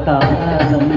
காலம்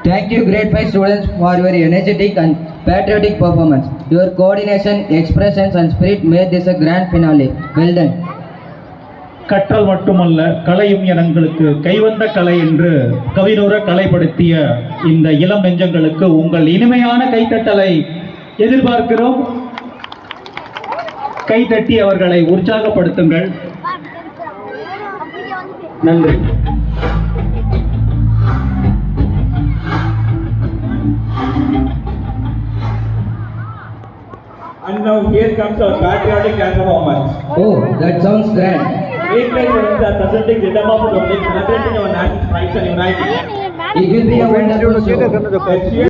Thank you, grade 5 students, for your energetic and patriotic performance. Your coordination, expressions, and spirit made this a grand finale. Well done. கற்றல் மட்டுமல்ல கலையும் எங்களுக்கு கைவந்த கலை என்று கவினூர கலைப்படுத்திய இந்த இளம் நெஞ்சங்களுக்கு உங்கள் இனிமையான கைத்தட்டலை எதிர்பார்க்கிறோம். கைத்தட்டி அவர்களை உற்சாகப்படுத்துங்கள். நன்றி. And now here comes our patriotic dance performance. Oh, that sounds grand. Eight players are presenting Rhythm of Republic, celebrating our national rights and unity. It will be a wonderful show. Let's hear